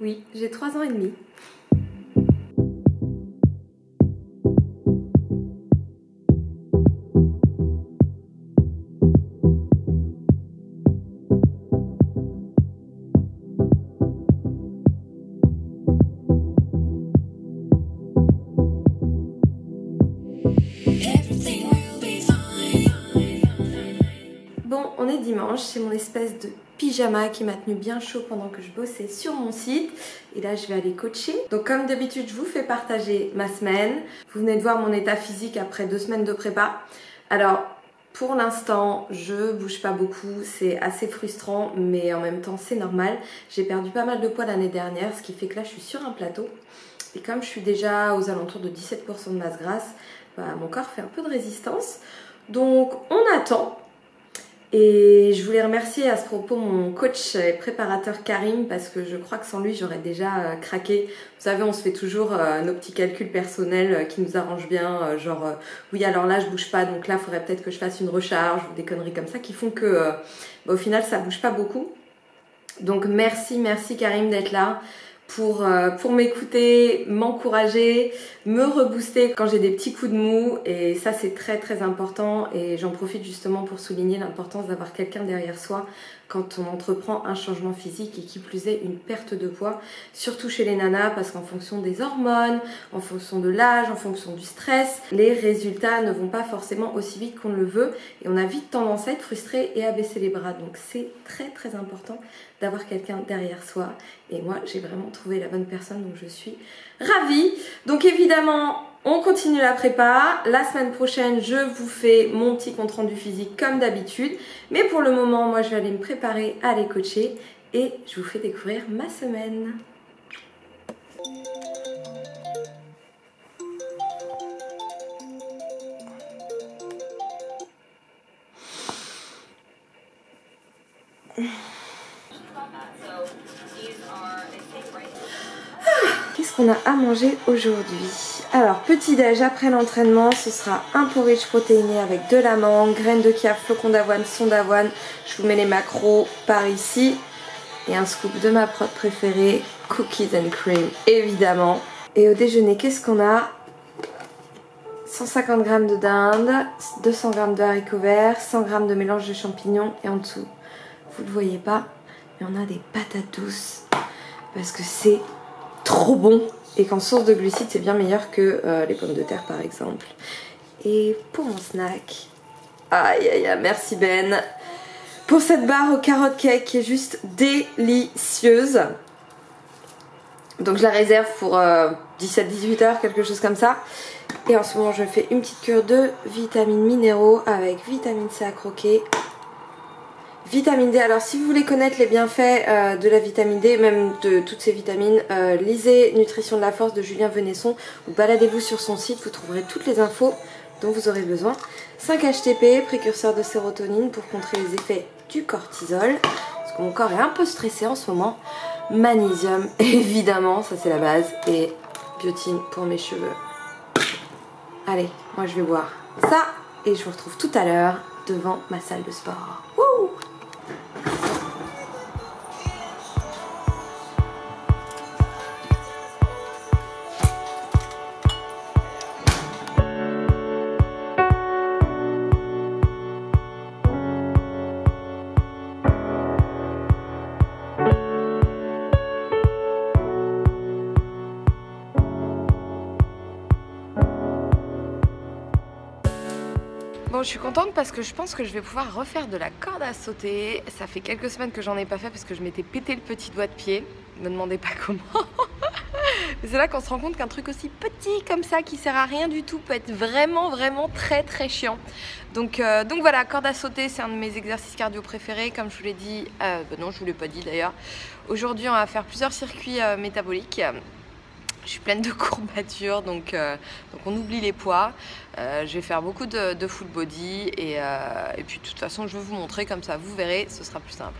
Oui, j'ai 3 ans et demi. Bon, on est dimanche, c'est mon espèce de pyjama qui m'a tenu bien chaud pendant que je bossais sur mon site. Et là, je vais aller coacher. Donc comme d'habitude, je vous fais partager ma semaine. Vous venez de voir mon état physique après 2 semaines de prépa. Alors, pour l'instant, je bouge pas beaucoup. C'est assez frustrant, mais en même temps, c'est normal. J'ai perdu pas mal de poids l'année dernière, ce qui fait que là, je suis sur un plateau. Et comme je suis déjà aux alentours de 17% de masse grasse, bah, mon corps fait un peu de résistance. Donc, on attend. Et je voulais remercier à ce propos mon coach et préparateur Karim parce que je crois que sans lui j'aurais déjà craqué. Vous savez, on se fait toujours nos petits calculs personnels qui nous arrangent bien, genre oui alors là je bouge pas donc là il faudrait peut-être que je fasse une recharge ou des conneries comme ça qui font que au final ça bouge pas beaucoup. Donc merci Karim d'être là pour m'écouter, m'encourager, me rebooster quand j'ai des petits coups de mou, et ça c'est très très important. Et j'en profite justement pour souligner l'importance d'avoir quelqu'un derrière soi quand on entreprend un changement physique et qui plus est une perte de poids, surtout chez les nanas, parce qu'en fonction des hormones, en fonction de l'âge, en fonction du stress, les résultats ne vont pas forcément aussi vite qu'on le veut et on a vite tendance à être frustré et à baisser les bras. Donc c'est très très important d'avoir quelqu'un derrière soi, et moi j'ai vraiment trouvé la bonne personne, donc je suis ravie. Donc évidemment on continue la prépa. La semaine prochaine, je vous fais mon petit compte rendu physique comme d'habitude. Mais pour le moment, moi, je vais aller me préparer à aller coacher et je vous fais découvrir ma semaine. Qu'est-ce qu'on a à manger aujourd'hui? Alors, petit déj après l'entraînement, ce sera un porridge protéiné avec de l'amande, graines de chia, flocons d'avoine, son d'avoine. Je vous mets les macros par ici. Et un scoop de ma prot préférée, cookies and cream, évidemment. Et au déjeuner, qu'est-ce qu'on a? 150 g de dinde, 200 g de haricots verts, 100 g de mélange de champignons. Et en dessous, vous ne le voyez pas, mais on a des patates douces. Parce que c'est trop bon. Et qu'en source de glucides, c'est bien meilleur que les pommes de terre par exemple. Et pour mon snack, aïe aïe aïe, merci Ben pour cette barre au carrot cake qui est juste délicieuse. Donc je la réserve pour 17-18 heures, quelque chose comme ça. Et en ce moment je fais une petite cure de vitamines minéraux avec vitamine C à croquer, vitamine D. Alors si vous voulez connaître les bienfaits de la vitamine D, même de toutes ces vitamines, lisez Nutrition de la force de Julien Venesson, ou baladez-vous sur son site, vous trouverez toutes les infos dont vous aurez besoin. 5 HTP, précurseur de sérotonine pour contrer les effets du cortisol, parce que mon corps est un peu stressé en ce moment. Magnésium, évidemment, ça c'est la base, et biotine pour mes cheveux. Allez, moi je vais boire ça, et je vous retrouve tout à l'heure devant ma salle de sport. Wouh! Bon, je suis contente parce que je pense que je vais pouvoir refaire de la corde à sauter. Ça fait quelques semaines que j'en ai pas fait parce que je m'étais pété le petit doigt de pied. Ne me demandez pas comment. Mais c'est là qu'on se rend compte qu'un truc aussi petit comme ça qui sert à rien du tout peut être vraiment très très chiant. Donc voilà, corde à sauter, c'est un de mes exercices cardio préférés. Comme je vous l'ai dit, non je vous l'ai pas dit d'ailleurs. Aujourd'hui on va faire plusieurs circuits métaboliques. Je suis pleine de courbatures, donc on oublie les poids. Je vais faire beaucoup de full body et puis de toute façon je vais vous montrer, comme ça vous verrez, ce sera plus simple.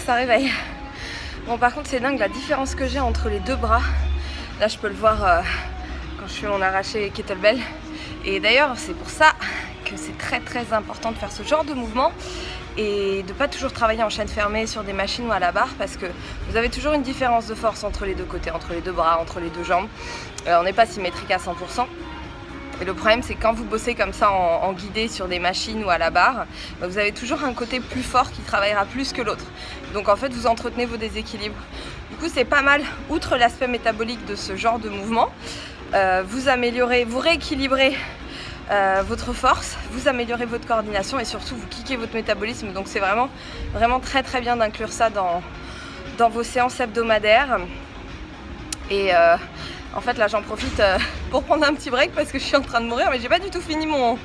ça réveille. Bon par contre c'est dingue la différence que j'ai entre les deux bras. Là je peux le voir quand je fais mon arraché kettlebell. Et d'ailleurs c'est pour ça que c'est très important de faire ce genre de mouvement et de pas toujours travailler en chaîne fermée sur des machines ou à la barre, parce que vous avez toujours une différence de force entre les deux côtés, entre les deux bras, entre les deux jambes. On n'est pas symétrique à 100%. Et le problème c'est que quand vous bossez comme ça en guidé sur des machines ou à la barre, vous avez toujours un côté plus fort qui travaillera plus que l'autre. Donc en fait vous entretenez vos déséquilibres. Du coup c'est pas mal, outre l'aspect métabolique de ce genre de mouvement, vous améliorez, vous rééquilibrez votre force, vous améliorez votre coordination et surtout vous kickez votre métabolisme. Donc c'est vraiment très bien d'inclure ça dans vos séances hebdomadaires. Et en fait là j'en profite pour prendre un petit break parce que je suis en train de mourir, mais j'ai pas du tout fini mon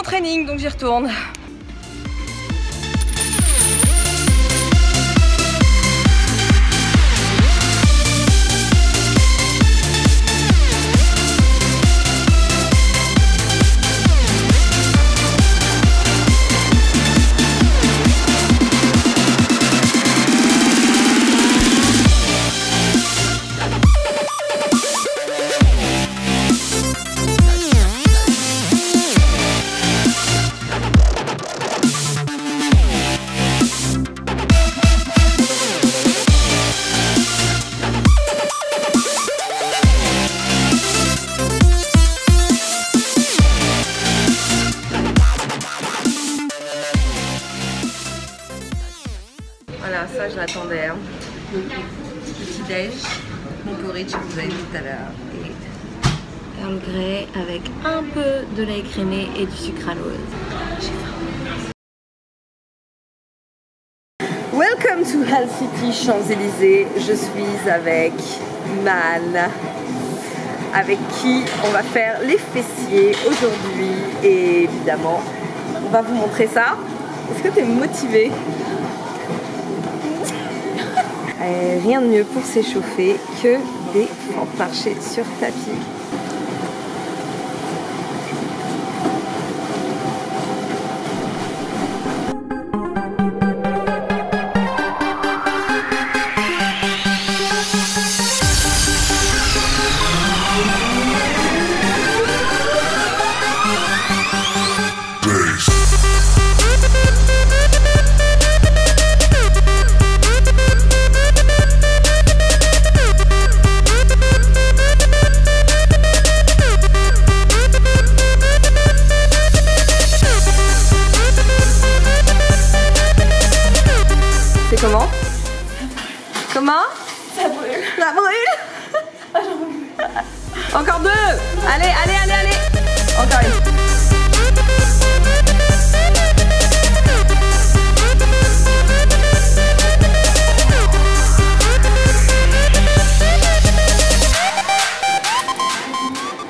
training, donc j'y retourne. Voilà, ça je l'attendais. Hein. Petit déj, mon porridge que vous avez vu tout à l'heure. Et Earl Grey avec un peu de lait écrémé et du sucralose. J'ai faim. Welcome to Health City Champs-Élysées. Je suis avec Man, avec qui on va faire les fessiers aujourd'hui. Et évidemment, on va vous montrer ça. Est-ce que tu es motivée? Rien de mieux pour s'échauffer que des fentes marchés sur tapis. Comment? Comment? Ça brûle. Ça brûle. Encore deux. Allez. Encore une.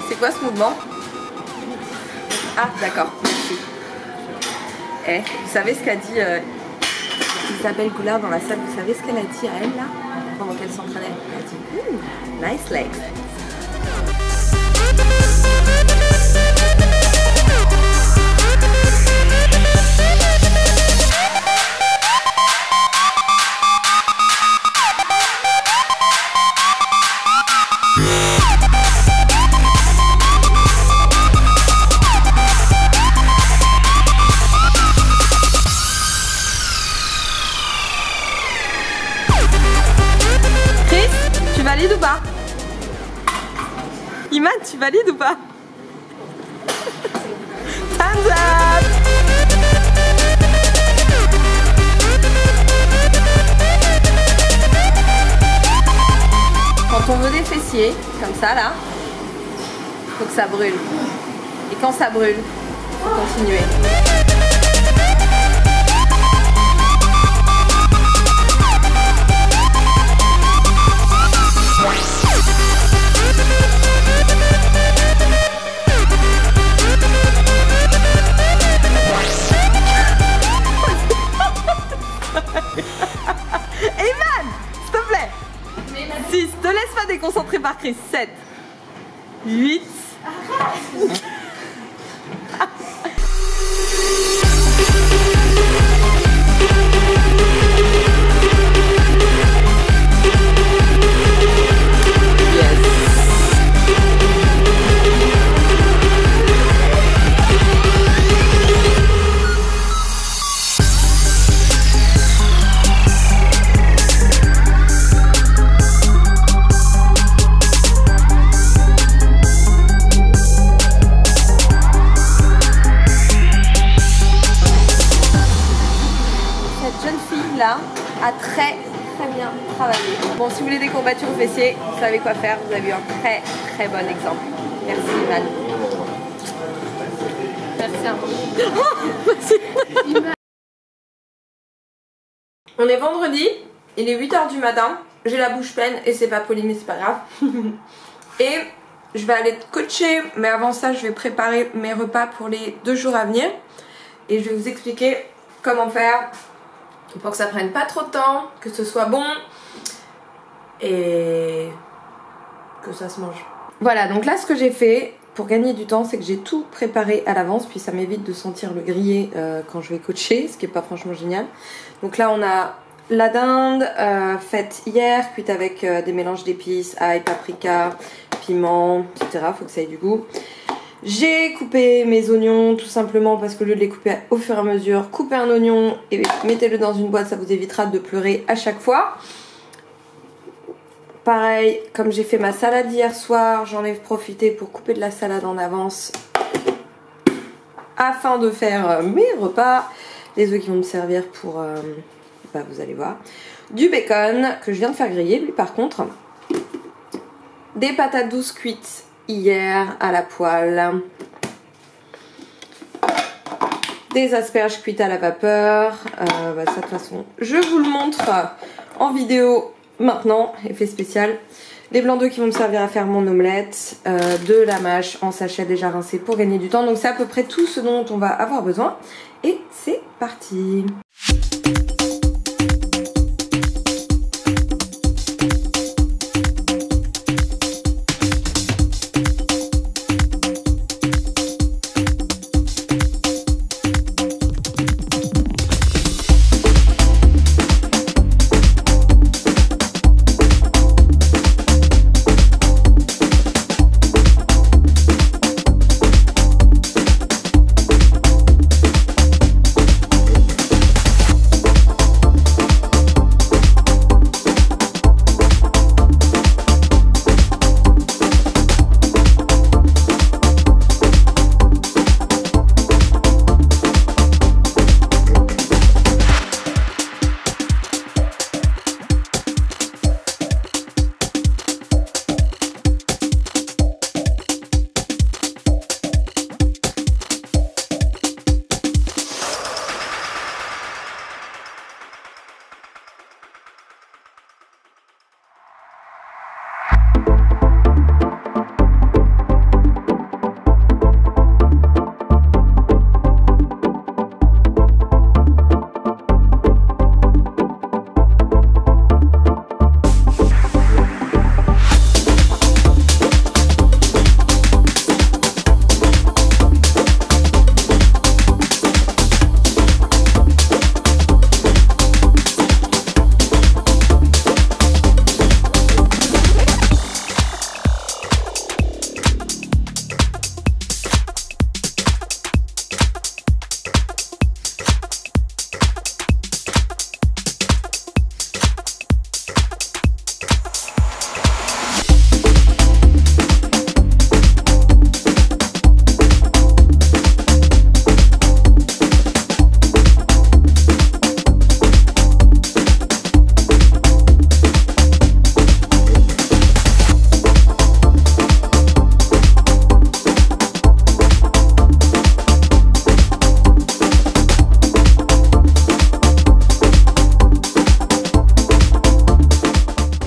C'est quoi ce mouvement? Ah d'accord, merci. Vous savez ce qu'a dit Isabelle Goulard dans la salle, vous savez ce qu'elle a dit à elle là, pendant qu'elle s'entraînait? Elle a dit nice legs. Tu valides ou pas? Iman, tu valides ou pas? Thumbs up! Quand on veut des fessiers, comme ça là, il faut que ça brûle. Et quand ça brûle, il faut continuer. Evan, s'il te plaît. 6, te laisse pas déconcentrer par Chris. 7, 8. là a très bien travaillé. Bon, si vous voulez des courbatures aux fessiers, vous savez quoi faire. Vous avez eu un très bon exemple. Merci Ivan. Merci. On est vendredi, il est 8 h du matin. J'ai la bouche pleine et c'est pas poli mais c'est pas grave. Et je vais aller coacher, mais avant ça je vais préparer mes repas pour les 2 jours à venir. Et je vais vous expliquer comment faire pour que ça prenne pas trop de temps, que ce soit bon et que ça se mange. Voilà, donc là ce que j'ai fait pour gagner du temps, c'est que j'ai tout préparé à l'avance, puis ça m'évite de sentir le grillé quand je vais coacher, ce qui est pas franchement génial. Donc là on a la dinde faite hier, cuite avec des mélanges d'épices, ail, paprika, piment, etc. Faut que ça ait du goût. J'ai coupé mes oignons tout simplement parce que au lieu de les couper au fur et à mesure, coupez un oignon et mettez-le dans une boîte, ça vous évitera de pleurer à chaque fois. Pareil, comme j'ai fait ma salade hier soir, j'en ai profité pour couper de la salade en avance afin de faire mes repas. Les œufs qui vont me servir pour, vous allez voir. Du bacon que je viens de faire griller, lui par contre. Des patates douces cuites hier à la poêle. Des asperges cuites à la vapeur. Ça de toute façon, je vous le montre en vidéo maintenant, effet spécial. Les blancs d'œufs qui vont me servir à faire mon omelette. De la mâche en sachet déjà rincé pour gagner du temps. Donc c'est à peu près tout ce dont on va avoir besoin. Et c'est parti!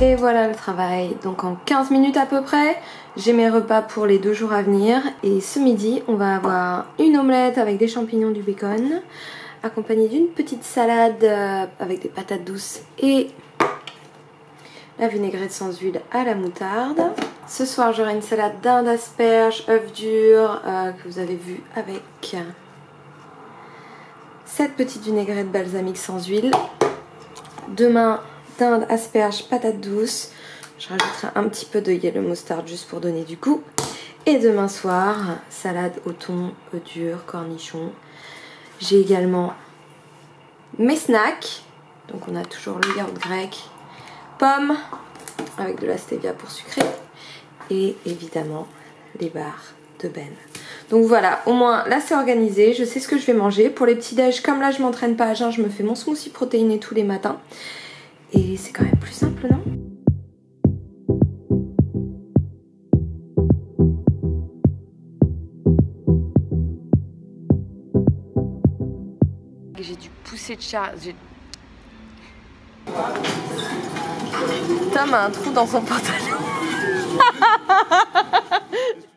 Et voilà le travail, donc en 15 minutes à peu près, j'ai mes repas pour les 2 jours à venir. Et ce midi, on va avoir une omelette avec des champignons, du bacon, accompagnée d'une petite salade avec des patates douces et la vinaigrette sans huile à la moutarde. Ce soir, j'aurai une salade dinde, asperges, œufs durs que vous avez vu avec cette petite vinaigrette balsamique sans huile. Demain, dinde, asperges, patates douces. Je rajouterai un petit peu de yellow mustard juste pour donner du goût. Et demain soir, salade au thon, œufs durs, cornichons. J'ai également mes snacks. Donc on a toujours le yaourt grec, pommes avec de la stevia pour sucrer. Et évidemment les barres de Ben. Donc voilà, au moins là c'est organisé, je sais ce que je vais manger. Pour les petits déj, comme là je m'entraîne pas à jeun, je me fais mon smoothie protéiné tous les matins. Et c'est quand même plus simple, non? J'ai dû pousser de chat. Tom a un trou dans son pantalon.